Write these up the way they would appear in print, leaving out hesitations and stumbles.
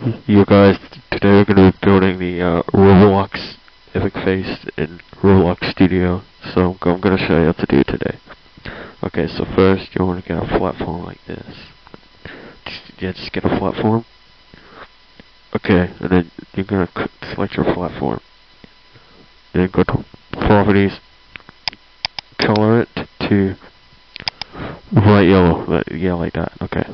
You guys, today we're going to be building the Roblox epic face in Roblox Studio. So I'm going to show you how to do it today. Okay, so first you want to get a platform like this. Just get a platform. Okay, and then you're going to select your platform. Then go to properties, color it to bright yellow. Yeah, like that. Okay.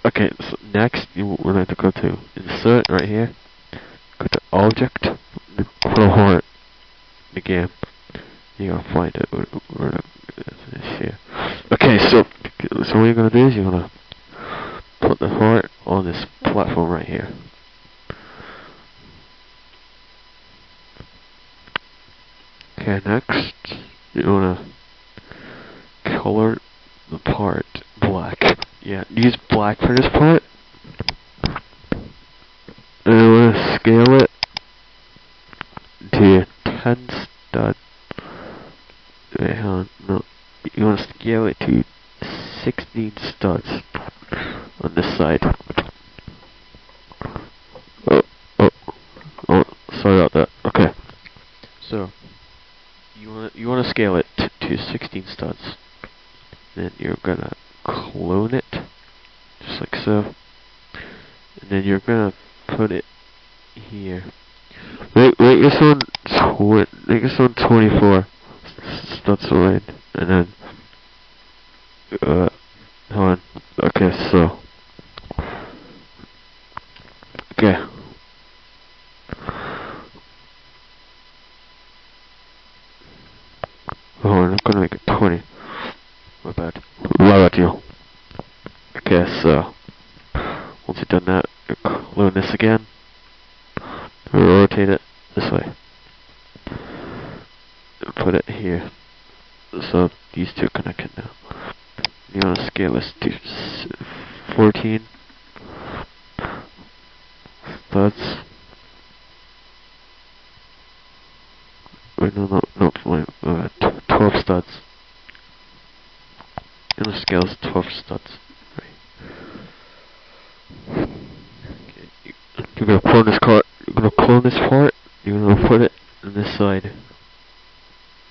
Okay, so next you will have to go to insert right here, go to object, put a heart again. You're gonna find it. It's here. Okay, so what you're gonna do is you're gonna put the heart on this platform right here. Okay, next you wanna color the part black. Yeah, use black for this part. And I want to scale it to 10 studs. Wait, hang on, no. You want to scale it to 16 studs on this side. Oh, sorry about that. Okay. So, you want to scale it to 16 studs. Then you're gonna clone it, just like so. And then you're gonna put it here. Make this one 24 studs away, and then hold on. Okay, so okay. Hold on, I'm gonna make it 20. My bad. Lie about you. Okay, so once you've done that, you clone this again. Rotate it this way. Put it here. So these two are connected now. You want to scale this to 14 studs. Wait, no, 12 studs. You want to scale this to 12 studs. Right. Okay. You're gonna clone this part. You're gonna clone this part. You're gonna put it on this side.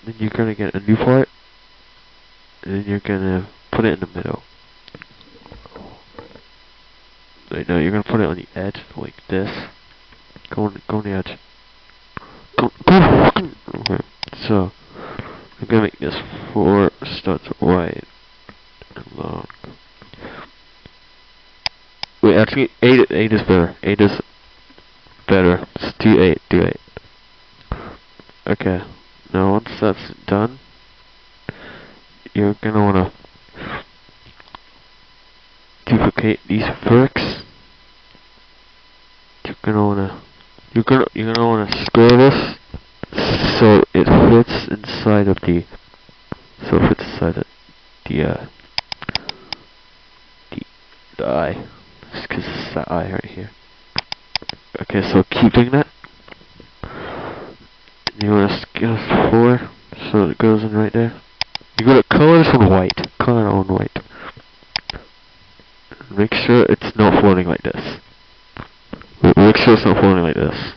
Then you're gonna get a new part. And then you're gonna put it in the middle. Right now, you're gonna put it on the edge like this. Go on the edge. Go fucking. Okay. So I'm gonna make this 4 studs wide and long. Wait, actually, 8 is better. 8 is better. Just do 8. Do 8. Okay. Now once that's done, you're gonna wanna duplicate these bricks. You're gonna wanna square this so it fits inside of the the eye. Just 'cause it's that eye right here. Okay, so keep doing that. You wanna scale this 4 so it goes in right there. You're gonna color this one white. Color it on white. Make sure it's not floating like this. Make sure it's not floating like this.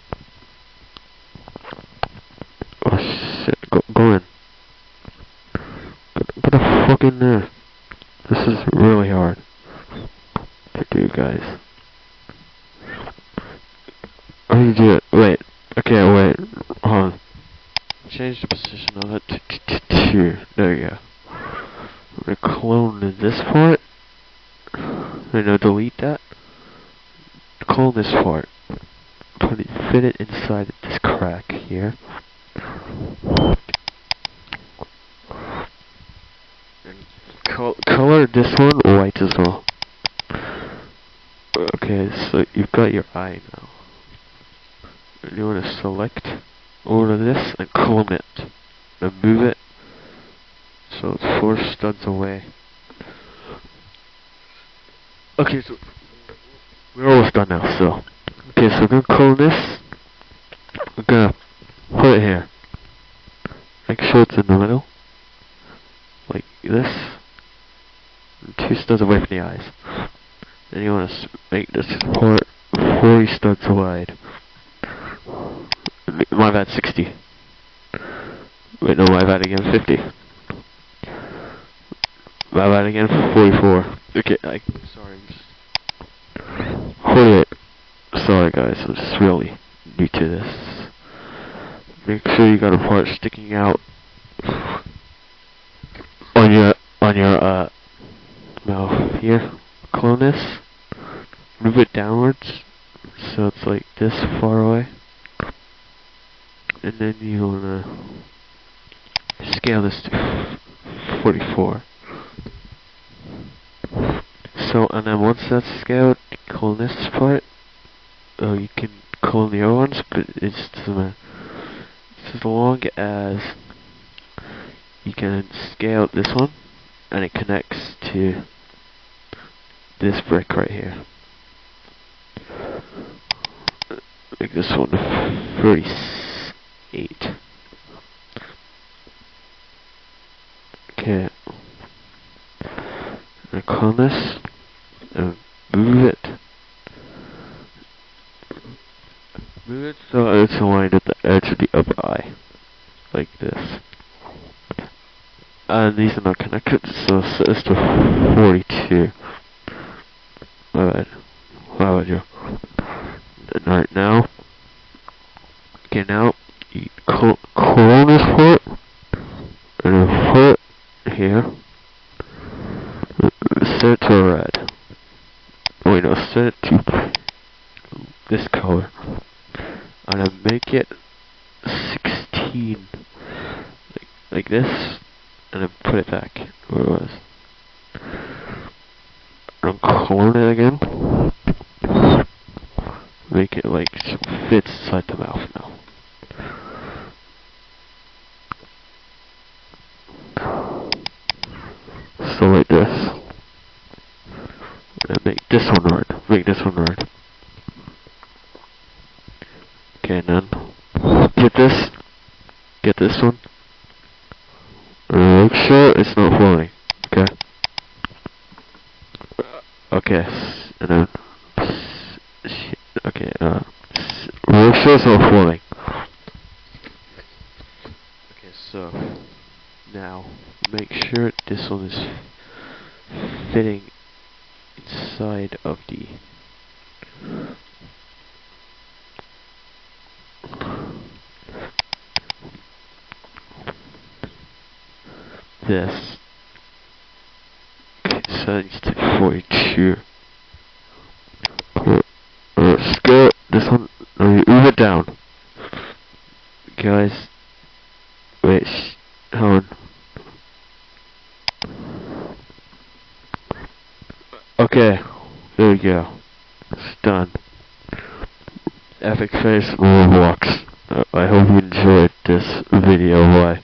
Oh shit, go in. Get the fuck in there. This is really hard to do, guys. How do you do it? Wait. Okay, wait. Hold on. Change the position of it to 2. There you go. I'm gonna clone this part. I know, delete that. Clone this part. Fit it inside this crack here. And color this one white as well. Okay, so you've got your eye now. And you want to select all of this and clone it. And move it so it's 4 studs away. Okay, so we're almost done now, so. Okay, so we're gonna clone this. We're gonna put it here. Make sure it's in the middle. Like this. And 2 studs away from the eyes. and you want to make this part 40 studs wide. My bad, 60. Wait, no, my bad again, 50. My bad again, 44. Okay, sorry, I'm just... 48. Sorry guys, I'm just really new to this. Make sure you got a part sticking out on your mouth here. Clone this. Move it downwards so it's like this far away. And then you wanna scale this to 44. So, and then once that's scaled, clone this part. You can clone the other ones, but it just doesn't matter. It's as long as you can scale this one, and it connects to this brick right here. Make this one 38. Okay. And clone this, and move it. Move it so it's aligned at the edge of the upper eye. Like this. And these are not connected, so set this to 42. Alright. Wow, Joe. Alright, now. Okay, now, you clone this part, and then put it here. Set it to red. Wait, no, set it to this color. And then make it 16. Like this. And then put it back where it was. And clone it again. Make it like fits inside the mouth now. So like this. And make this one red. Make this one red. Okay, and then get this one. Make sure it's not floating. Okay. Okay, and then okay, make sure it's not floating. Okay, so now make sure this one is fitting inside of the this. Okay, so it needs to be 42. Scale this one. Move it down, guys. Wait, hold on. Okay, there we go. It's done. Epic face Roblox. I hope you enjoyed this video. Bye.